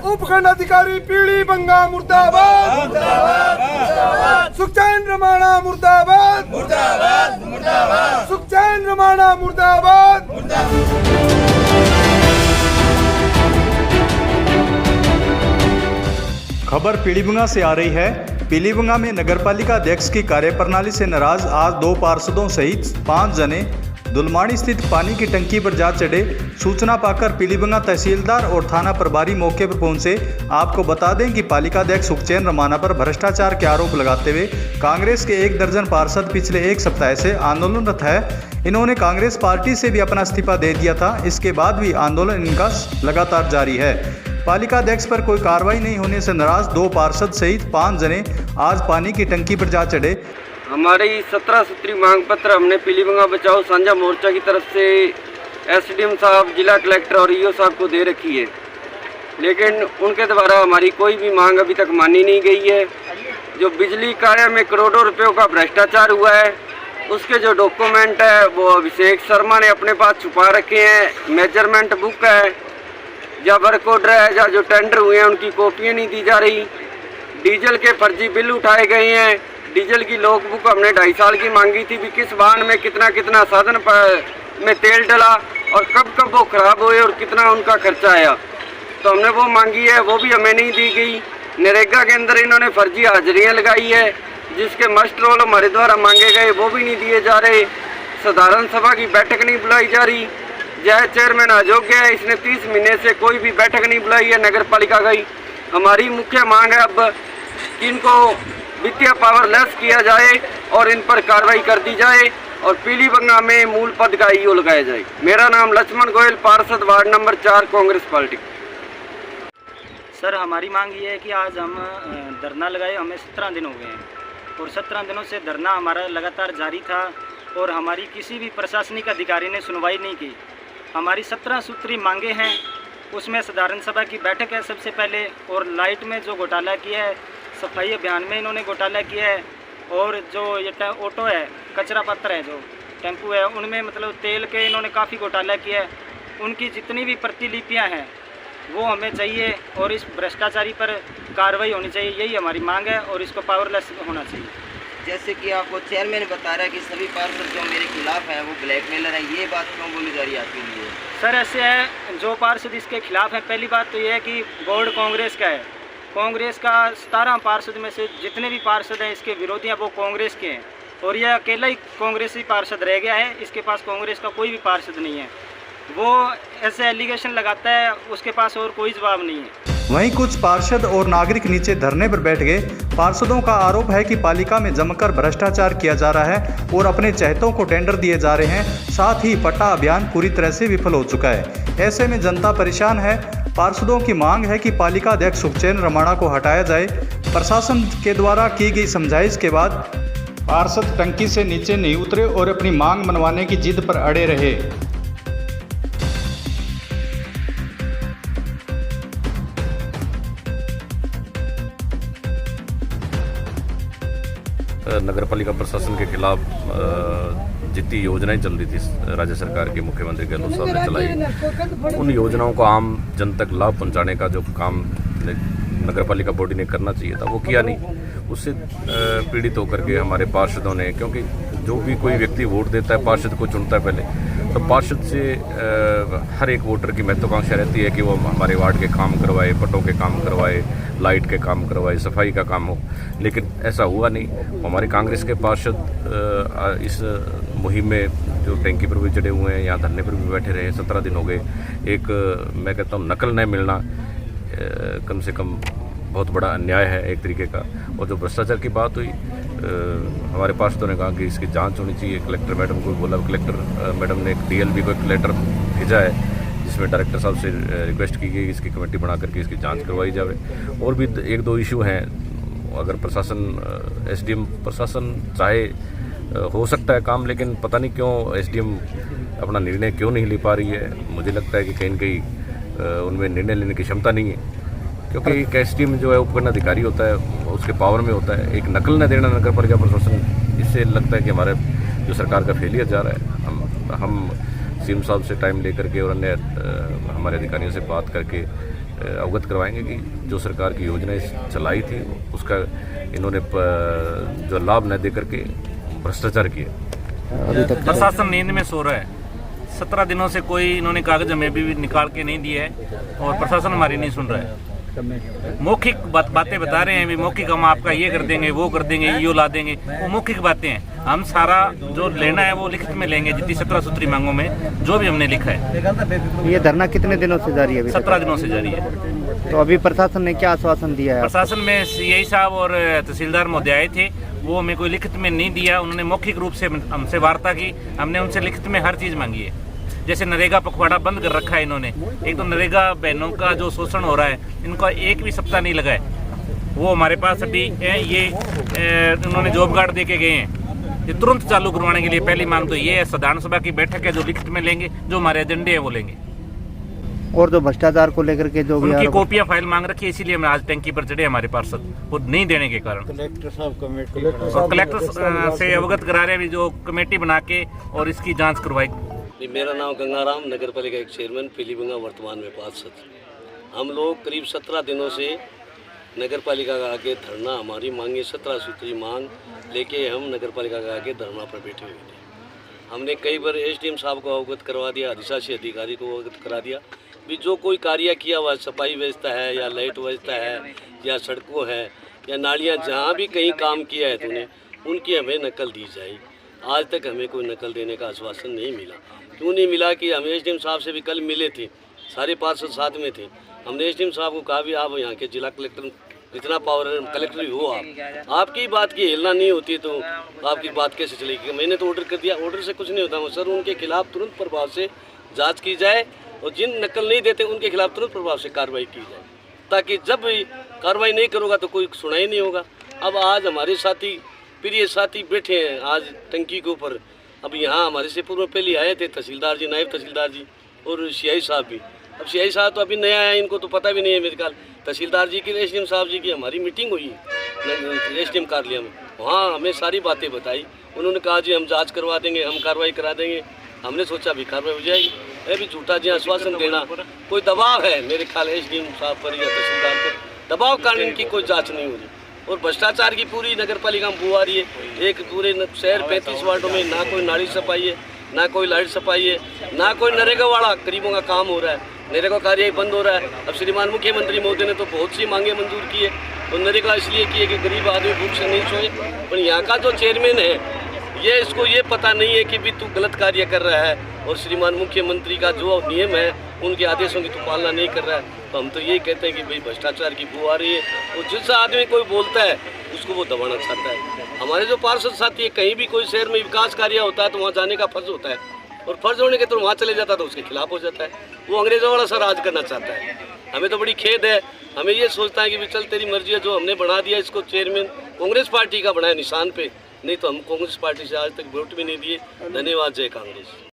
उपखंड अधिकारी पीली बंगा मुर्दाबाद, सुखचैन रमाणा मुर्दाबाद, सुखचैन रमाणा मुर्दाबाद। खबर पीलीभंगा से आ रही है। पीलीभंगा में नगरपालिका अध्यक्ष की कार्यप्रणाली से नाराज आज 2 पार्षदों सहित 5 जने दुलमाणी स्थित पानी की टंकी पर जा चढ़े। सूचना पाकर पीलीभंगा तहसीलदार और थाना प्रभारी मौके पर पहुंचे। आपको बता दें कि पालिका अध्यक्ष सुखचैन रमाणा पर भ्रष्टाचार के आरोप लगाते हुए कांग्रेस के 1 दर्जन पार्षद पिछले 1 सप्ताह से आंदोलनरत है। इन्होंने कांग्रेस पार्टी से भी अपना इस्तीफा दे दिया था। इसके बाद भी आंदोलन इनका लगातार जारी है। पालिका अध्यक्ष पर कोई कार्रवाई नहीं होने से नाराज 2 पार्षद सहित 5 जने आज पानी की टंकी पर जा चढ़े। हमारी 17 सूत्री मांग पत्र हमने पीलीभंगा बचाओ साझा मोर्चा की तरफ से एसडीएम साहब, जिला कलेक्टर और ईओ साहब को दे रखी है, लेकिन उनके द्वारा हमारी कोई भी मांग अभी तक मानी नहीं गई है। जो बिजली कार्य में करोड़ों रुपयों का भ्रष्टाचार हुआ है, उसके जो डॉक्यूमेंट है वो अभिषेक शर्मा ने अपने पास छुपा रखे हैं। मेजरमेंट बुक है, या वर्क ऑर्डर है, या जो टेंडर हुए हैं उनकी कॉपियाँ नहीं दी जा रही। डीजल के फर्जी बिल उठाए गए हैं। डीजल की लॉग बुक हमने 2.5 साल की मांगी थी भी किस वाहन में कितना कितना साधन में तेल डला और कब कब वो खराब हुए और कितना उनका खर्चा आया, तो हमने वो मांगी है, वो भी हमें नहीं दी गई। नरेगा के अंदर इन्होंने फर्जी हाजिरियाँ लगाई है, जिसके मस्ट रोल हमारे द्वारा मांगे गए वो भी नहीं दिए जा रहे। साधारण सभा की बैठक नहीं बुलाई जा रही। जय चेयरमैन अयोग्य है, इसने 30 महीने से कोई भी बैठक नहीं बुलाई है नगर पालिका की। हमारी मुख्य मांग है अब इनको वित्तीय पावर लेस किया जाए और इन पर कार्रवाई कर दी जाए और पीलीभंगा में मूल पद का ईओ लगाया जाए। मेरा नाम लक्ष्मण गोयल, पार्षद ward number 4 Congress party. Sir, हमारी मांग ये है कि आज हम धरना लगाए, हमें 17 दिन हो गए हैं और 17 दिनों से धरना हमारा लगातार जारी था और हमारी किसी भी प्रशासनिक अधिकारी ने सुनवाई नहीं की। हमारी 17 सूत्री मांगे हैं, उसमें साधारण सभा की बैठक है सबसे पहले, और लाइट में जो घोटाला किया है, सफाई अभियान में इन्होंने घोटाला किया है, और जो ये ऑटो है, कचरा पत्र है, जो टेम्पू है, उनमें मतलब तेल के इन्होंने काफ़ी घोटाला किया है। उनकी जितनी भी प्रतिलिपियां हैं वो हमें चाहिए और इस भ्रष्टाचारी पर कार्रवाई होनी चाहिए, यही हमारी मांग है और इसको पावरलेस होना चाहिए। जैसे कि आपको चेयरमैन बता रहा है कि सभी पार्षद जो मेरे खिलाफ हैं वो ब्लैकमेलर हैं, ये बात क्यों बोली जा रही है आपके लिए? सर, ऐसे है, जो पार्षद इसके खिलाफ हैं, पहली बात तो ये है कि बोर्ड कांग्रेस का है। कांग्रेस का 17 पार्षद में से जितने भी पार्षद हैं इसके विरोधी हैं वो कांग्रेस के हैं, और यह अकेला ही कांग्रेसी पार्षद रह गया है। इसके पास कांग्रेस का कोई भी पार्षद नहीं है। वो ऐसे एलिगेशन लगाता है, उसके पास और कोई जवाब नहीं है। वहीं कुछ पार्षद और नागरिक नीचे धरने पर बैठ गए। पार्षदों का आरोप है कि पालिका में जमकर भ्रष्टाचार किया जा रहा है और अपने चहेतों को टेंडर दिए जा रहे हैं। साथ ही पट्टा अभियान पूरी तरह से विफल हो चुका है। ऐसे में जनता परेशान है। पार्षदों की मांग है कि पालिका अध्यक्ष सुखचैन रमाणा को हटाया जाए। प्रशासन के द्वारा की गई समझाइश के बाद पार्षद टंकी से नीचे नहीं उतरे और अपनी मांग मनवाने की जिद पर अड़े रहे। नगरपालिका प्रशासन के खिलाफ जितनी योजनाएं चल रही थी राज्य सरकार के मुख्यमंत्री गहलोत साहब ने चलाई, उन योजनाओं को आम जन तक लाभ पहुंचाने का जो काम नगरपालिका बॉडी ने करना चाहिए था वो किया नहीं। उससे पीड़ित होकर के हमारे पार्षदों ने, क्योंकि जो भी कोई व्यक्ति वोट देता है पार्षद को चुनता है पहले, तो पार्षद से हर एक वोटर की महत्वाकांक्षा रहती है कि वो हमारे वार्ड के काम करवाए, पटों के काम करवाए, लाइट के काम करवाए, सफाई का काम हो, लेकिन ऐसा हुआ नहीं। हमारे कांग्रेस के पार्षद इस मुहिम में जो टैंकी पर भी चढ़े हुए हैं, यहाँ धरने पर भी बैठे रहे, 17 दिन हो गए। एक मैं कहता हूँ नकल न मिलना कम से कम बहुत बड़ा अन्याय है एक तरीके का। और जो भ्रष्टाचार की बात हुई, हमारे पार्षदों ने कहा कि इसकी जांच होनी चाहिए। कलेक्टर मैडम को बोला, कलेक्टर मैडम ने एक डीएलबी को एक लेटर भेजा है जिसमें डायरेक्टर साहब से रिक्वेस्ट की गई इसकी कमेटी बना करके इसकी जांच करवाई जाए। और भी 1-2 इशू हैं, अगर प्रशासन एसडीएम प्रशासन चाहे हो सकता है काम, लेकिन पता नहीं क्यों एसडीएम अपना निर्णय क्यों नहीं ले पा रही है। मुझे लगता है कि कहीं न कहीं उनमें निर्णय लेने की क्षमता नहीं है, क्योंकि एक एसडीएम जो है उपखंड अधिकारी होता है, उसके पावर में होता है। एक नकल न देना नगर पालिका प्रशासन, इससे लगता है कि हमारे जो सरकार का फेलियर जा रहा है। हम सीएम साहब से टाइम लेकर के और अन्य हमारे अधिकारियों से बात करके अवगत करवाएंगे कि जो सरकार की योजनाएं चलाई थी उसका इन्होंने जो लाभ न दे करके भ्रष्टाचार किया। प्रशासन नींद में सो रहा है। 17 दिनों से कोई इन्होंने कागज हमें भी निकाल के नहीं दिया है और प्रशासन हमारी नहीं सुन रहा है। मौखिक बातें बता रहे हैं, भी मौखिक हम आपका ये कर देंगे, वो कर देंगे, यो ला देंगे, वो मौखिक बातें हैं। हम सारा जो लेना है वो लिखित में लेंगे, जितनी 17 सूत्री मांगों में जो भी हमने लिखा है। ये धरना कितने दिनों से जारी है? 17 दिनों से जारी है। तो अभी प्रशासन ने क्या आश्वासन दिया है? प्रशासन में सीआई साहब और तहसीलदार महोदय आए थे, वो हमें कोई लिखित में नहीं दिया। उन्होंने मौखिक रूप से हमसे वार्ता की, हमने उनसे लिखित में हर चीज़ मांगी है। जैसे नरेगा पखवाड़ा बंद कर रखा है इन्होंने, एक तो नरेगा बहनों का जो शोषण हो रहा है, इनका एक भी सप्ताह नहीं लगा है। वो हमारे पास अभी ये उन्होंने जॉब कार्ड दे के गए हैं, ये तुरंत चालू करवाने के लिए पहली मांग तो ये है। साधारण सभा की बैठक है जो लिखित में लेंगे, जो हमारे एजेंडे हैं वो लेंगे। और जो भ्रष्टाचार को लेकर के जो भी उनकी कॉपियां फाइल मांग रखी है, इसीलिए हम आज टंकी पर चढ़े हमारे पार्षद, वो नहीं देने के कारण। कलेक्टर से अवगत करा रहे हैं, जो कमेटी बना के और इसकी जाँच करवाई। मेरा नाम गंगाराम, नगर पालिका एक चेयरमैन, पीलीभंगा, वर्तमान में पार्षद। हम लोग करीब 17 दिनों से नगर पालिका का आगे धरना, हमारी मांगे 17 सूत्री मांग लेके हम नगर पालिका का आगे धरना पर बैठे हुए थे। हमने कई बार एसडीएम साहब को अवगत करवा दिया, अधिशासी अधिकारी को अवगत करा दिया भी जो कोई कार्य किया हुआ, सफाई व्यवस्था है या लाइट व्यवस्था है या सड़कों है या नालियाँ, जहाँ भी कहीं काम किया है तूने, उनकी हमें नकल दी जाए। आज तक हमें कोई नकल देने का आश्वासन नहीं मिला। क्यों नहीं मिला कि हम एसडीएम साहब से भी कल मिले थे, सारे पार्षद साथ में थे। हमने एसडीएम साहब को कहा भी आप यहाँ के जिला कलेक्टर, इतना पावर कलेक्टर ही हो आपकी बात की हेलना नहीं होती तो आपकी बात कैसे चलेगी? मैंने तो ऑर्डर कर दिया, ऑर्डर से कुछ नहीं होता सर। उनके खिलाफ तुरंत प्रभाव से जाँच की जाए और जिन नकल नहीं देते उनके खिलाफ तुरंत प्रभाव से कार्रवाई की जाए, ताकि जब कार्रवाई नहीं करोगा तो कोई सुनाई नहीं होगा। अब आज हमारे साथी, प्रिय साथी बैठे हैं आज टंकी के ऊपर। अब यहाँ हमारे से पूर्व में पहले आए थे तहसीलदार जी, नायब तहसीलदार जी और सीआई साहब भी। अब सीआई साहब तो अभी नया आया, इनको तो पता भी नहीं है मेरे ख्याल। तहसीलदार जी की, एसडीएम साहब जी की हमारी मीटिंग हुई एसडीएम कार्यालय में, वहाँ हमें सारी बातें बताई। उन्होंने कहा जी हम जांच करवा देंगे, हम कार्रवाई करा देंगे। हमने सोचा भी कार्रवाई हो जाएगी, अभी झूठा जी आश्वासन देना, कोई दबाव है मेरे ख्याल एसडीएम साहब पर या तहसीलदार पर, दबाव कारण इनकी कोई जाँच नहीं हो रही। और भ्रष्टाचार की पूरी नगर पालिका में बू आ रही है। एक पूरे शहर 35 वार्डों में ना कोई नाली सफाई है, ना कोई लाइट सफाई है, ना कोई नरेगा वाला गरीबों का काम हो रहा है। नरेगा कार्य ही बंद हो रहा है। अब श्रीमान मुख्यमंत्री महोदय ने तो बहुत सी मांगे मंजूर की है और नरेगा इसलिए की है कि गरीब आदमी भूख से नहीं सोए। पर यहाँ का जो चेयरमैन है इसको ये पता नहीं है कि भी तू गलत कार्य कर रहा है और श्रीमान मुख्यमंत्री का जो नियम है उनके आदेशों की तो पालना नहीं कर रहा है। तो हम तो यही कहते हैं कि भाई भ्रष्टाचार की बू आ रही है और जिस आदमी कोई बोलता है उसको वो दबाना चाहता है। हमारे जो पार्षद साथी है, कहीं भी कोई शहर में विकास कार्य होता है तो वहाँ जाने का फर्ज होता है और फर्ज होने के तो वहाँ चले जाता है तो उसके खिलाफ हो जाता है। वो अंग्रेजों वाला सा राज करना चाहता है। हमें तो बड़ी खेद है। हमें ये सोचता है कि चल तेरी मर्जी है, जो हमने बना दिया इसको चेयरमैन कांग्रेस पार्टी का बनाया निशान पे, नहीं तो हम कांग्रेस पार्टी से आज तक वोट भी नहीं दिए। धन्यवाद। जय कांग्रेस।